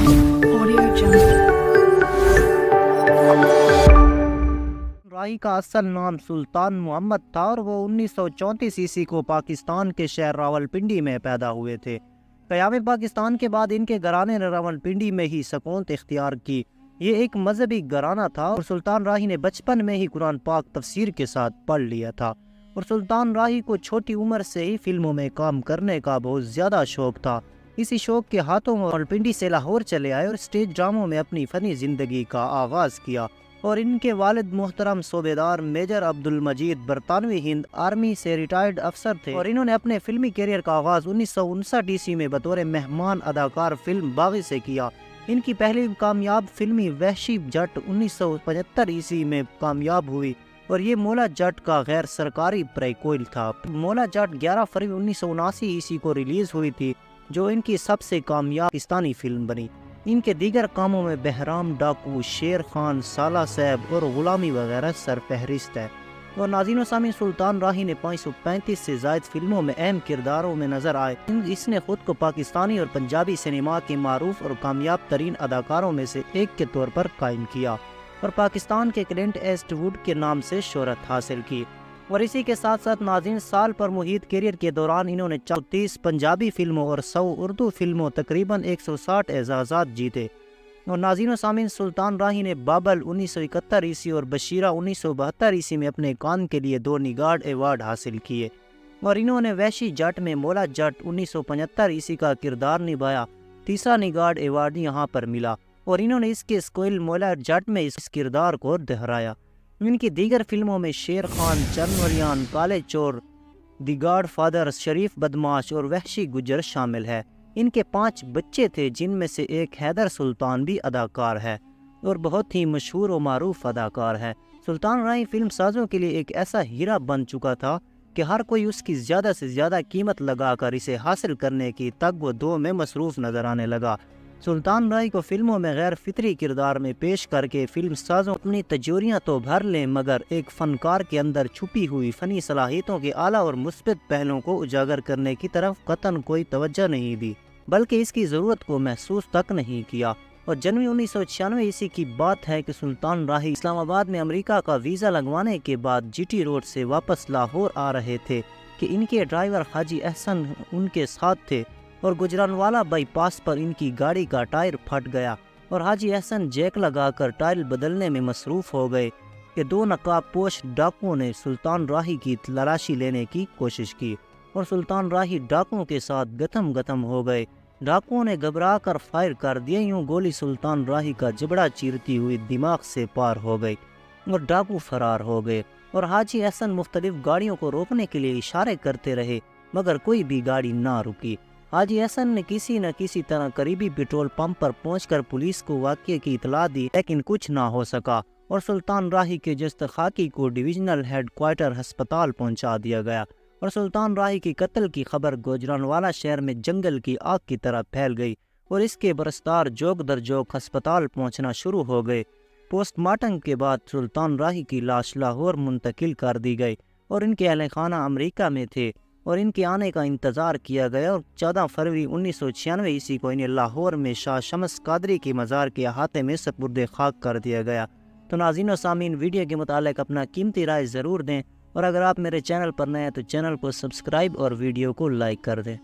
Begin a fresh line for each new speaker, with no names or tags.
Audio Jungle.
राही का असल नाम सुल्तान मोहम्मद था और वो 1934 ईस्वी को पाकिस्तान के शहर रावलपिंडी में पैदा हुए थे। क़याम पाकिस्तान के बाद इनके घराने ने रावलपिंडी में ही सकूनत इख्तियार की। ये एक मजहबी घराना था और सुल्तान राही ने बचपन में ही कुरान पाक तफसीर के साथ पढ़ लिया था और सुल्तान राही को छोटी उम्र से ही फिल्मों में काम करने का बहुत ज़्यादा शौक था। इसी शौक के हाथों वो रावलपिंडी से लाहौर चले आए और स्टेज ड्रामों में अपनी फ़नी ज़िंदगी का आगाज़ किया और इनके वालिद मोहतरम सूबेदार मेजर अब्दुल मजीद बरतानवी हिंद आर्मी से रिटायर्ड अफसर थे और इन्होंने अपने फिल्मी कैरियर का आगाज़ 1959 ईस्वी में बतौर मेहमान अदाकार फिल्म बागी से किया। इनकी पहली कामयाब फिल्मी वहशी जट 1975 ईस्वी में कामयाब हुई और ये मौला जट का गैर सरकारी प्रीक्वल था। मौला जट 11 फरवरी 1979 ईस्वी को रिलीज हुई थी, जो इनकी सबसे कामयाब पाकिस्तानी फिल्म बनी। इनके दीगर कामों में बहराम डाकू, शेर खान, साला साहब और गुलामी वगैरह सरफहरिस्त है। और नाज़रीन व सामीन, सुल्तान राही ने 535 से ज़ायद फिल्मों में अहम किरदारों में नजर आए। इसने खुद को पाकिस्तानी और पंजाबी सिनेमा के मारूफ और कामयाब तरीन अदाकारों में से एक के तौर पर कायम किया और पाकिस्तान के क्लिंट ईस्टवुड के नाम से शोहरत हासिल की। और इसी के साथ साथ नाज़रीन, साल पर मुहित कैरियर के दौरान इन्होंने 34 पंजाबी फिल्मों और 100 उर्दू फिल्मों तकरीबन 160 एजाज़ात जीते। और नाज़रीन व सामीन, सुल्तान राही ने बाबल 1971 ईस्वी और बशीरा 1972 ईस्वी में अपने काम के लिए 2 निगार्ड अवार्ड हासिल किए और इन्होंने वहशी जट में मौला जट 1975 ईस्वी का किरदार निभाया। तीसरा निगार्ड अवार्ड यहाँ पर मिला और इन्होंने इसके स्कोइल मौला जट में इस किरदार को दोहराया। इनकी दीगर फिल्मों में शेर खान, चरनवलियान, काले चोर, द गॉड फादर, शरीफ बदमाश और वहशी गुजर शामिल है। इनके 5 बच्चे थे, जिनमें से एक हैदर सुल्तान भी अदाकार है और बहुत ही मशहूर और मारूफ अदाकार है। सुल्तान राही फिल्म साजों के लिए एक ऐसा हीरा बन चुका था कि हर कोई उसकी ज़्यादा से ज़्यादा कीमत लगाकर इसे हासिल करने की तग-व-दो में मसरूफ़ नज़र आने लगा। सुल्तान राही को फिल्मों में गैर फितरी किरदार में पेश करके फिल्म साजों अपनी तजोरियाँ तो भर लें, मगर एक फ़नकार के अंदर छुपी हुई फ़नी सलाहियतों के आला और मुस्बत पहलुओं को उजागर करने की तरफ कतन कोई तवज्जो नहीं दी, बल्कि इसकी ज़रूरत को महसूस तक नहीं किया। और जनवरी 1996 ईस्वी की बात है कि सुल्तान राही इस्लामाबाद में अमेरिका का वीज़ा लगवाने के बाद जीटी रोड से वापस लाहौर आ रहे थे कि इनके ड्राइवर हाजी अहसन उनके साथ थे और गुजरानवाला बाईपास पर इनकी गाड़ी का टायर फट गया और हाजी अहसन जैक लगाकर टायर बदलने में मसरूफ़ हो गए कि 2 नकाबपोश डाकुओं ने सुल्तान राही की तलाशी लेने की कोशिश की और सुल्तान राही डाकुओं के साथ गथम हो गए। डाकुओं ने घबरा कर फायर कर दिए। यूं गोली सुल्तान राही का जबड़ा चीरती हुई दिमाग से पार हो गई और डाकू फरार हो गए और हाजी अहसन मुख्तलिफ गाड़ियों को रोकने के लिए इशारे करते रहे, मगर कोई भी गाड़ी ना रुकी। हाजी अहसन ने किसी न किसी तरह करीबी पेट्रोल पंप पर पहुंचकर पुलिस को वाक़ये की इतला दी, लेकिन कुछ ना हो सका और सुल्तान राही के जस्त खाकी को डिविजनल हेडक्वार्टर अस्पताल पहुंचा दिया गया और सुल्तान राही की कत्ल की खबर गुजरानवाला शहर में जंगल की आग की तरह फैल गई और इसके बरसदार जोक दर जोक अस्पताल पहुंचना शुरू हो गए। पोस्टमार्टम के बाद सुल्तान राही की लाश लाहौर मुंतकिल कर दी गई और इनके अहल खाना अमरीका में थे और इनके आने का इंतज़ार किया गया और 14 फरवरी 1996 ईस्वी को इन्हें लाहौर में शाह शम्स कादरी के मज़ार के अहाते में सपुर्द खाक कर दिया गया। तो नाज़रीन व सामीन, वीडियो के मुतालिक अपना कीमती राय ज़रूर दें और अगर आप मेरे चैनल पर नए हैं तो चैनल को सब्सक्राइब और वीडियो को लाइक कर दें।